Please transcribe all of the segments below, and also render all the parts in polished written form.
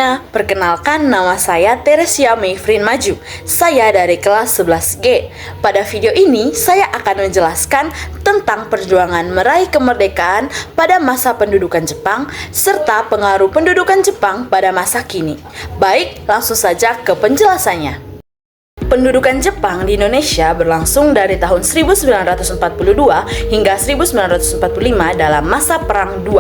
semuanya, perkenalkan nama saya Teresia Mayfrin Maju. Saya dari kelas 11G. Pada video ini, saya akan menjelaskan tentang perjuangan meraih kemerdekaan pada masa pendudukan Jepang, serta pengaruh pendudukan Jepang pada masa kini. Baik, langsung saja ke penjelasannya. Pendudukan Jepang di Indonesia berlangsung dari tahun 1942 hingga 1945 dalam masa Perang II.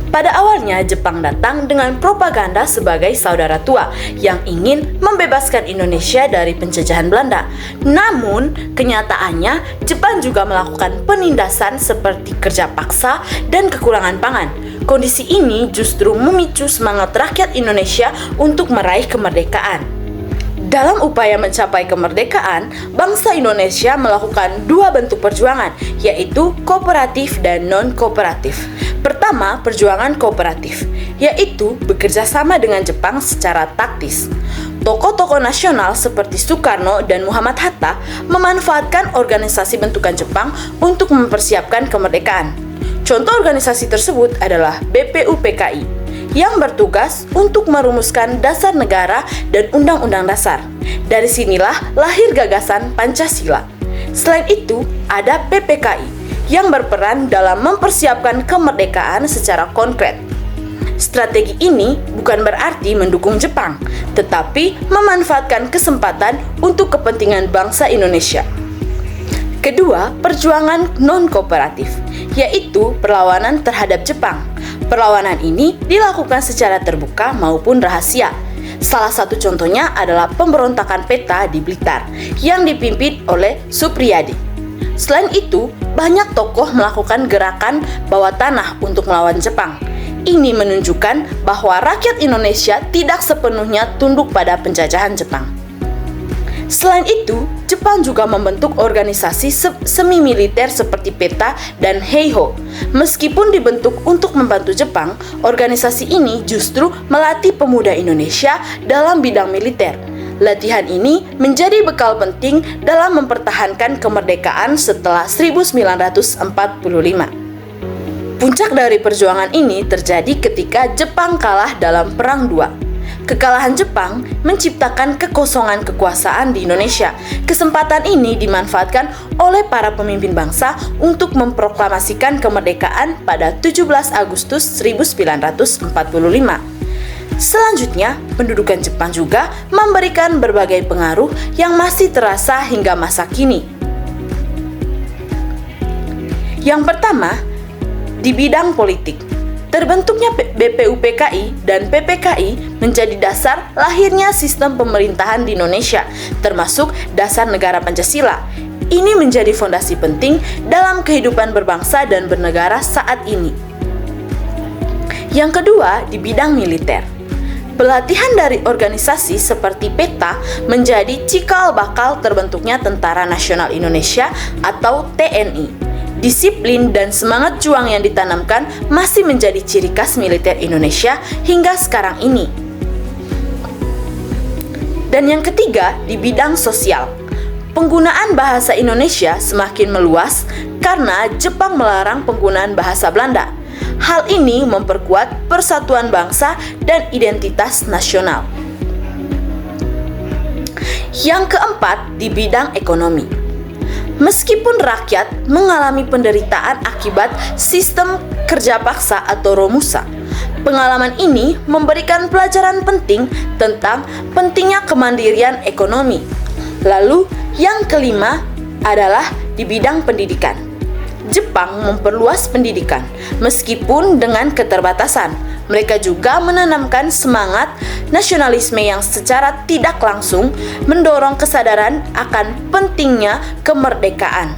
Pada awalnya, Jepang datang dengan propaganda sebagai saudara tua yang ingin membebaskan Indonesia dari penjajahan Belanda. Namun, kenyataannya Jepang juga melakukan penindasan seperti kerja paksa dan kekurangan pangan. Kondisi ini justru memicu semangat rakyat Indonesia untuk meraih kemerdekaan. Dalam upaya mencapai kemerdekaan, bangsa Indonesia melakukan dua bentuk perjuangan, yaitu kooperatif dan non-kooperatif. Pertama, perjuangan kooperatif, yaitu bekerja sama dengan Jepang secara taktis. Tokoh-tokoh nasional seperti Soekarno dan Muhammad Hatta memanfaatkan organisasi bentukan Jepang untuk mempersiapkan kemerdekaan. Contoh organisasi tersebut adalah BPUPKI, yang bertugas untuk merumuskan dasar negara dan undang-undang dasar. Dari sinilah lahir gagasan Pancasila. Selain itu, ada PPKI yang berperan dalam mempersiapkan kemerdekaan secara konkret. Strategi ini bukan berarti mendukung Jepang, tetapi memanfaatkan kesempatan untuk kepentingan bangsa Indonesia. Kedua, perjuangan non-kooperatif, yaitu perlawanan terhadap Jepang. Perlawanan ini dilakukan secara terbuka maupun rahasia. Salah satu contohnya adalah pemberontakan PETA di Blitar yang dipimpin oleh Supriyadi. Selain itu, banyak tokoh melakukan gerakan bawah tanah untuk melawan Jepang. Ini menunjukkan bahwa rakyat Indonesia tidak sepenuhnya tunduk pada penjajahan Jepang. Selain itu, Jepang juga membentuk organisasi semi-militer seperti PETA dan Heiho. Meskipun dibentuk untuk membantu Jepang, organisasi ini justru melatih pemuda Indonesia dalam bidang militer. Latihan ini menjadi bekal penting dalam mempertahankan kemerdekaan setelah 1945. Puncak dari perjuangan ini terjadi ketika Jepang kalah dalam Perang II. Kekalahan Jepang menciptakan kekosongan kekuasaan di Indonesia. Kesempatan ini dimanfaatkan oleh para pemimpin bangsa untuk memproklamasikan kemerdekaan pada 17 Agustus 1945. Selanjutnya, pendudukan Jepang juga memberikan berbagai pengaruh yang masih terasa hingga masa kini. Yang pertama, di bidang politik. Terbentuknya BPUPKI dan PPKI menjadi dasar lahirnya sistem pemerintahan di Indonesia, termasuk dasar negara Pancasila. Ini menjadi fondasi penting dalam kehidupan berbangsa dan bernegara saat ini. Yang kedua, di bidang militer. Pelatihan dari organisasi seperti PETA menjadi cikal bakal terbentuknya Tentara Nasional Indonesia atau TNI. Disiplin dan semangat juang yang ditanamkan masih menjadi ciri khas militer Indonesia hingga sekarang ini. Dan yang ketiga, di bidang sosial. Penggunaan bahasa Indonesia semakin meluas karena Jepang melarang penggunaan bahasa Belanda. Hal ini memperkuat persatuan bangsa dan identitas nasional. Yang keempat, di bidang ekonomi. Meskipun rakyat mengalami penderitaan akibat sistem kerja paksa atau Romusa, pengalaman ini memberikan pelajaran penting tentang pentingnya kemandirian ekonomi. Lalu, yang kelima adalah di bidang pendidikan. Jepang memperluas pendidikan, meskipun dengan keterbatasan. Mereka juga menanamkan semangat nasionalisme yang secara tidak langsung mendorong kesadaran akan pentingnya kemerdekaan.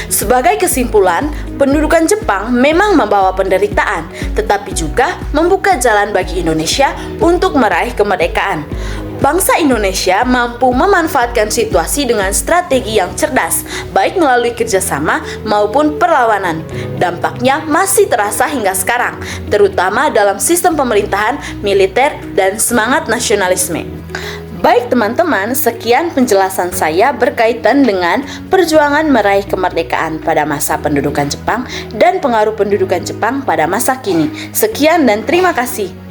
Sebagai kesimpulan, pendudukan Jepang memang membawa penderitaan, tetapi juga membuka jalan bagi Indonesia untuk meraih kemerdekaan. Bangsa Indonesia mampu memanfaatkan situasi dengan strategi yang cerdas, baik melalui kerjasama maupun perlawanan. Dampaknya masih terasa hingga sekarang, terutama dalam sistem pemerintahan, militer, dan semangat nasionalisme. Baik teman-teman, sekian penjelasan saya berkaitan dengan perjuangan meraih kemerdekaan pada masa pendudukan Jepang dan pengaruh pendudukan Jepang pada masa kini. Sekian dan terima kasih.